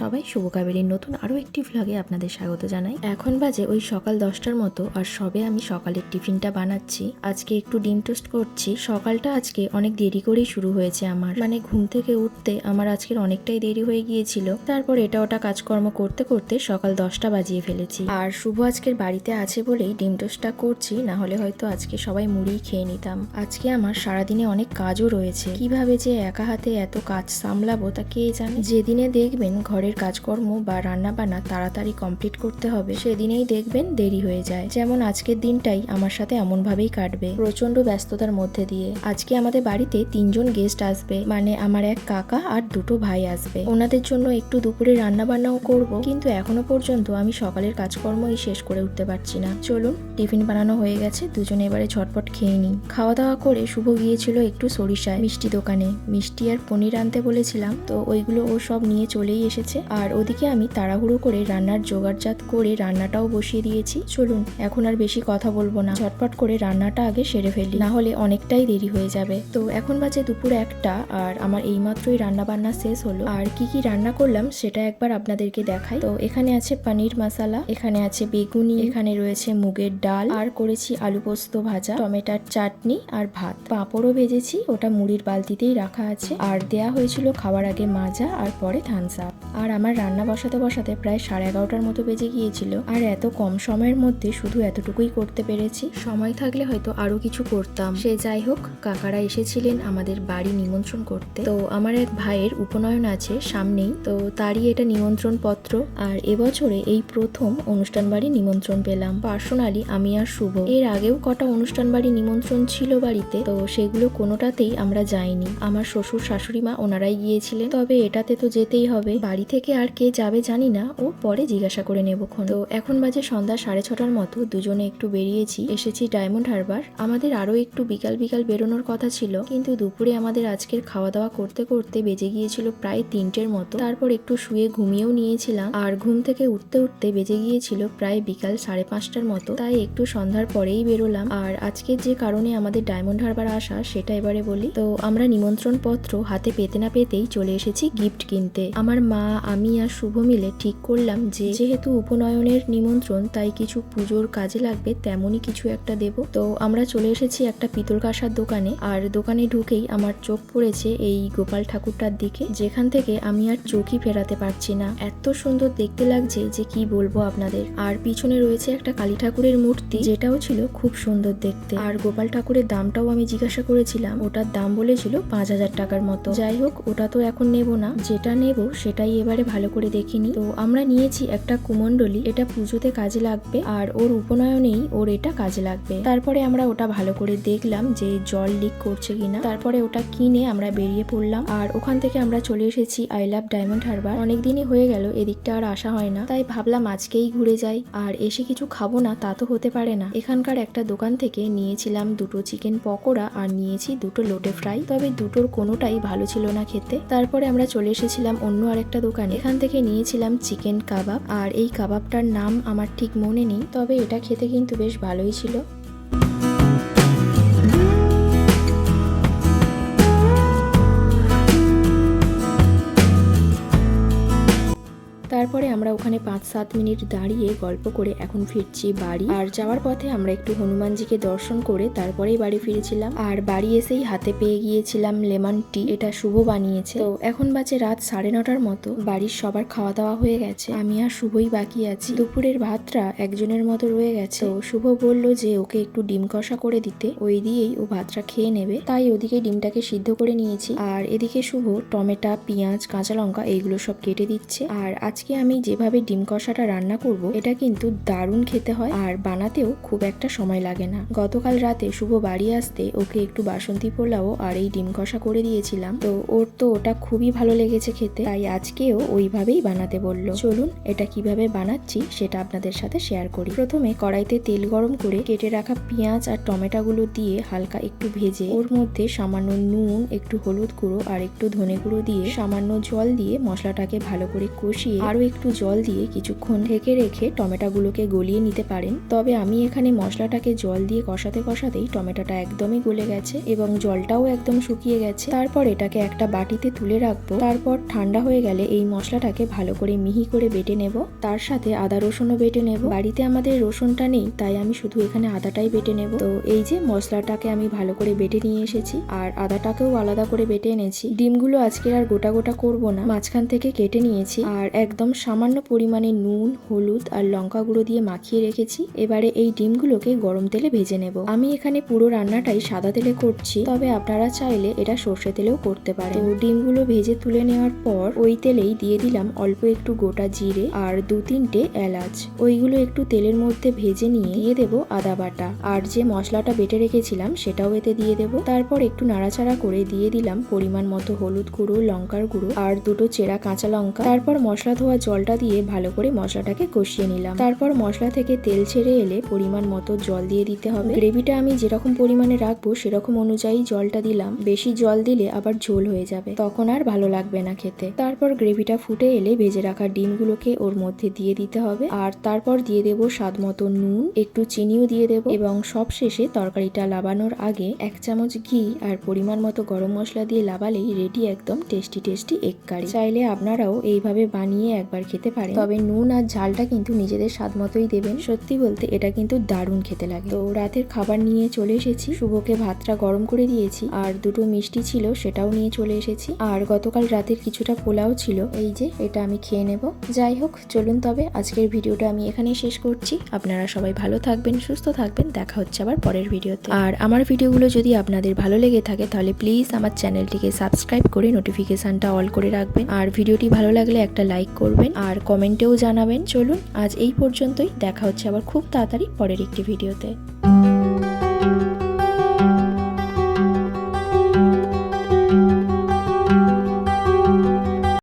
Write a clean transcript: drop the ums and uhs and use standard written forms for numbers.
সবাই, শুভ কাবেরীর নতুন আরও একটি ভ্লগে আপনাদের স্বাগত জানাই। এখন বাজে ওই সকাল 10টার মতো, আর সবে আমি সকালের টিফিনটা বানাচ্ছি। আজকে একটু ডিম টোস্ট করছি। সকালটা আজকে অনেক দেরি করেই শুরু হয়েছে আমার, মানে ঘুম থেকে উঠতে আমার আজকের অনেকটাই দেরি হয়ে গিয়েছিল। তারপর এটা ওটা কাজকর্ম করতে করতে সকাল 10টা বাজিয়ে ফেলেছি। আর শুভ আজকের বাড়িতে আছে বলেই ডিম টোস্টটা করছি, না হলে হয়তো আজকে সবাই মুড়িই খেয়ে নিতাম। আজকে আমার সারাদিনে অনেক কাজও রয়েছে, কিভাবে যে একা হাতে এত কাজ সামলাবো তা কে জানে। যেদিনে দেখবেন ঘরের কাজকর্ম বা রান্না বান্না তাড়াতাড়ি কমপ্লিট করতে হবে, সেদিনেই দেখবেন দেরি হয়ে যায়। যেমন আজকের দিনটাই আমার সাথে এমন ভাবেই কাটবে, প্রচন্ড ব্যস্ততার মধ্যে দিয়ে। আজকে আমাদের বাড়িতে 3জন গেস্ট আসবে, মানে আমার এক কাকা আর 2টো ভাই আসবে। ওনাদের জন্য একটু দুপুরে রান্না বান্নাও করব, কিন্তু এখনো পর্যন্ত আমি সকালের কাজকর্মই শেষ করে উঠতে পারছি না। চলুন, টিফিন বানানো হয়ে গেছে, দুজনে এবারে ঝটপট খেয়ে নিই। খাওয়া দাওয়া করে শুভ গিয়েছিল একটু সরিষায় মিষ্টি দোকানে, মিষ্টি আর পনির আনতে বলেছিলাম, তো ওইগুলো ও সব নিয়ে চলেই এসেছে। আর ওদিকে আমি তাড়াহুড়ো করে রান্নার জোগাড়জাত করে রান্নাটাও বসিয়ে দিয়েছি। চলুন, এখন আর বেশি কথা বলবো না, ঝটপট করে রান্নাটা আগে সেরে ফেলি, না হলে অনেকটাই দেরি হয়ে যাবে। তো এখন বাজে দুপুর 1টা, আর আমার এইমাত্রই রান্না বান্না শেষ হলো। আর কি কি রান্না করলাম সেটা একবার আপনাদেরকে দেখাই। তো এখানে আছে পনির মশলা, এখানে আছে বেগুনি, এখানে রয়েছে মুগের ডাল, আর করেছি আলু পোস্ত ভাজা, টমেটোর চাটনি আর ভাত। পাঁপড়ও ভেজেছি, ওটা মুড়ির বালতিতেই রাখা আছে। আর দেয়া হয়েছিল খাওয়ার আগে মাজা আর পরে থামস আপ। আর আমার রান্না বসাতে বসাতে প্রায় 11:30টার মতো বেজে গিয়েছিল। আর এত কম সময়ের মধ্যে শুধু এতটুকুই করতে পেরেছি। সময় থাকলে হয়তো আরো কিছু করতাম। সে যাই হোক, কাকারা এসেছিলেন আমাদের বাড়ি নিমন্ত্রণ করতে। তো আমার এক ভাইয়ের উপনয়ন আছে সামনেই, তো তারই এটা নিমন্ত্রণ পত্র। আর এবছরে এই প্রথম অনুষ্ঠান বাড়ি নিমন্ত্রণ পেলাম পার্সোনালি আমি আর শুভ। এর আগেও কটা অনুষ্ঠান বাড়ি নিমন্ত্রণ ছিল বাড়িতে, তো সেগুলো কোনোটাতেই আমরা যাইনি। আমার শ্বশুর শাশুড়ি মা ওনারাই গিয়েছিলেন, তবে এটাতে তো যেতেই হবে। বাড়ি থেকে আর কে যাবে জানি না, ও পরে জিজ্ঞাসা করে নেবক্ষণ। তো এখন বাজে সন্ধ্যা 6:30টার মতো, দুজনে একটু বেরিয়েছি, এসেছি ডায়মন্ড হারবার। আমাদের আরো একটু বিকাল বিকাল বেরোনোর কথা ছিল, কিন্তু দুপুরে আমাদের আজকের খাওয়া দাওয়া করতে করতে বেজে গিয়েছিল প্রায় 3টের মতো। তারপর একটু শুয়ে ঘুমিয়েও নিয়েছিলাম, আর ঘুম থেকে উঠতে উঠতে বেজে গিয়েছিল প্রায় বিকাল 5:30টার মতো। তাই একটু সন্ধ্যার পরেই বেরোলাম। আর আজকের যে কারণে আমাদের ডায়মন্ড হারবার আসা সেটা এবারে বলি। তো আমরা নিমন্ত্রণ পত্র হাতে পেতে না পেতেই চলে এসেছি গিফট কিনতে। আমার মা, আমি আর শুভ মিলে ঠিক করলাম যে যেহেতু উপনয়নের নিমন্ত্রণ, তাই কিছু পুজোর কাজে লাগবে তেমনই কিছু একটা দেব। তো আমরা চলে এসেছি একটা পিতল কাঁসার দোকানে। আর দোকানে ঢুকেই আমার চোখ পড়েছে এই গোপাল ঠাকুরটার দিকে, যেখান থেকে আমি আর চোখই ফেরাতে পারছি না। এত সুন্দর দেখতে লাগছে যে কি বলবো আপনাদের। আর পিছনে রয়েছে একটা কালী ঠাকুরের মূর্তি, যেটাও ছিল খুব সুন্দর দেখতে। আর গোপাল ঠাকুরের দামটাও আমি জিজ্ঞাসা করেছিলাম, ওটার দাম বলেছিল 5,000 টাকার মতো। যাই হোক, ওটা তো এখন নেব না, যেটা নেব সেটাই এবারে ভালো করে দেখিনি। তো আমরা নিয়েছি একটা কুমন্ডলী, এটা পুজোতে কাজে লাগবে, আর ওর উপনয়নেই ওর এটা কাজে লাগবে। তারপরে আমরা ওটা ভালো করে দেখলাম যে জল লিক করছে কিনা, তারপরে ওটা কিনে আমরা বেরিয়ে পড়লাম। আর ওখান থেকে আমরা চলে এসেছি আই লাভ ডায়মন্ড হারবার। অনেকদিনই হয়ে গেল এদিকটা আর আসা হয় না, তাই ভাবলাম আজকেই ঘুরে যাই। আর এসে কিছু খাবো না তা তো হতে পারে না। এখানকার একটা দোকান থেকে নিয়েছিলাম 2টো চিকেন পকোড়া, আর নিয়েছি 2টো লোটে ফ্রাই, তবে দুটোর কোনোটাই ভালো ছিল না খেতে। তারপরে আমরা চলে এসেছিলাম অন্য আরেকটা দোকানে, এখান থেকে নিয়েছিলাম চিকেন কাবাব। আর এই কাবাবটার নাম আমার ঠিক মনে নেই, তবে এটা খেতে কিন্তু বেশ ভালোই ছিল। তারপরে আমরা ওখানে 5-7 মিনিট দাঁড়িয়ে গল্প করে এখন ফিরছি বাড়ি। আর যাওয়ার পথে আমরা একটু হনুমানজিকে দর্শন করে তারপরেই বাড়ি ফিরেছিলাম। আর বাড়ি এসেই হাতে পেয়ে গিয়েছিলাম লেমন টি, এটা শুভ বানিয়েছে। তো এখন বাজে রাত 9:30টার মতো, বাড়ির সবার খাওয়া দাওয়া হয়ে গেছে, আমি আর শুভই বাকি আছি। দুপুরের ভাতটা একজনের মতো রয়ে গেছে, তো শুভ বললো যে ওকে একটু ডিম কষা করে দিতে, ওই দিয়েই ও ভাতটা খেয়ে নেবে। তাই ওদিকে ডিমটাকে সিদ্ধ করে নিয়েছি, আর এদিকে শুভ টমেটো, পেঁয়াজ, কাঁচা লঙ্কা এইগুলো সব কেটে দিচ্ছে। আর আজকে আমি যেভাবে ডিম কষাটা রান্না করব, এটা কিন্তু দারুণ খেতে হয়, আর বানাতেও খুব একটা সময় লাগে না। গতকাল রাতে শুভ বাড়ি আসতে ওকে একটু বাসন্তী পোলাও আর এই ডিম কষা করে দিয়েছিলাম, তো ওর তো ওটা খুবই ভালো লেগেছে খেতে, তাই আজকেও ওইভাবেই বানাতে বললো। চলুন, এটা কিভাবে বানাচ্ছি সেটা আপনাদের সাথে শেয়ার করি। প্রথমে কড়াইতে তেল গরম করে কেটে রাখা পেঁয়াজ আর টমেটোগুলো দিয়ে হালকা একটু ভেজে ওর মধ্যে সামান্য নুন, একটু হলুদ গুঁড়ো আর একটু ধনে গুঁড়ো দিয়ে সামান্য জল দিয়ে মশলাটাকে ভালো করে কষিয়ে আরো একটু জল দিয়ে কিছুক্ষণ ঢেকে রেখে টমেটোগুলোকে গলিয়ে নিতে পারেন। তবে আমি এখানে মশলাটাকে জল দিয়ে কষাতে কষাতেই টমেটোটা একদমই গলে গেছে এবং জলটাও একদম শুকিয়ে গেছে। তারপর এটাকে একটা বাটিতে তুলে রাখবো। তারপর ঠান্ডা হয়ে গেলে এই মশলাটাকে ভালো করে মিহি করে বেটে নেব। তার সাথে আদা রসুনও বেটে নেব। বাড়িতে আমাদের রসুনটা নেই, তাই আমি শুধু এখানে আদাটাই বেটে নেব। তো এই যে মশলাটাকে আমি ভালো করে বেটে নিয়ে এসেছি আর আদাটাকেও আলাদা করে বেটে এনেছি। ডিমগুলো আজকে আর গোটা গোটা করব না, মাঝখান থেকে কেটে নিয়েছি আর একদম সামান্য পরিমাণে নুন, হলুদ আর লঙ্কা গুঁড়ো দিয়ে মাখিয়ে রেখেছি। এবারে এই ডিমগুলোকে গরম তেলে ভেজে নেব। আমি এখানে পুরো রান্নাটাই সাদা তেলে করছি, তবে আপনারা চাইলে এটা সর্ষে তেলেও করতে পারেন। তো ডিমগুলো ভেজে তুলে নেওয়ার পর ওই তেলেই দিয়ে দিলাম অল্প একটু গোটা জিরে আর 2-3টে এলাচ। ওইগুলো একটু তেলের মধ্যে ভেজে নিয়ে দিয়ে দেব আদা বাটা আর যে মশলাটা বেটে রেখেছিলাম সেটাও এতে দিয়ে দেব। তারপর একটু নাড়াচাড়া করে দিয়ে দিলাম পরিমাণ মতো হলুদ গুঁড়ো, লঙ্কার গুঁড়ো আর 2টো চেরা কাঁচা লঙ্কা। তারপর মশলা ধোয়া জলটা দিয়ে ভালো করে মশলাটাকে কষিয়ে নিলাম। তারপর মশলা থেকে তেল ছেড়ে এলে পরিমাণ মতো জল দিয়ে দিতে হবে। গ্রেভিটা আমি যেরকম পরিমাণে রাখবো সেরকম অনুযায়ী জলটা দিলাম। বেশি জল দিলে আবার ঝোল হয়ে যাবে, তখন আর ভালো লাগবে না খেতে। তারপর গ্রেভিটা ফুটে এলে ভেজে রাখা ডিমগুলোকে ওর মধ্যে দিয়ে দিতে হবে আর তারপর দিয়ে দেব স্বাদ মতো নুন, একটু চিনিও দিয়ে দেব এবং সব শেষে তরকারিটা লাবানোর আগে 1 চামচ ঘি আর পরিমাণ মতো গরম মশলা দিয়ে লাবালেই রেডি একদম টেস্টি টেস্টি এগ কারি। চাইলে আপনারাও এইভাবে বানিয়ে একবার খেতে পারেন, তবে নুন আর ঝালটা কিন্তু নিজেদের স্বাদ মতোই দেবেন। সত্যি বলতে এটা কিন্তু দারুণ খেতে লাগে। তো রাতের খাবার নিয়ে চলে এসেছি। শুভকে ভাতটা গরম করে দিয়েছি আর 2টো মিষ্টি ছিল সেটাও নিয়ে চলে এসেছি আর গতকাল রাতের কিছুটা পোলাও ছিল, এই যে এটা আমি খেয়ে নেব। যাই হোক, চলুন তবে আজকের ভিডিওটা আমি এখানেই শেষ করছি। আপনারা সবাই ভালো থাকবেন, সুস্থ থাকবেন। দেখা হচ্ছে আবার পরের ভিডিওতে। আর আমার ভিডিওগুলো যদি আপনাদের ভালো লেগে থাকে তাহলে প্লিজ আমার চ্যানেলটিকে সাবস্ক্রাইব করে নোটিফিকেশনটা অল করে রাখবেন আর ভিডিওটি ভালো লাগলে একটা লাইক করবেন আর কমেন্টেও জানাবেন। চলুন আজ এই পর্যন্তই, দেখা হচ্ছে আবার খুব তাড়াতাড়ি পরের একটি ভিডিওতে।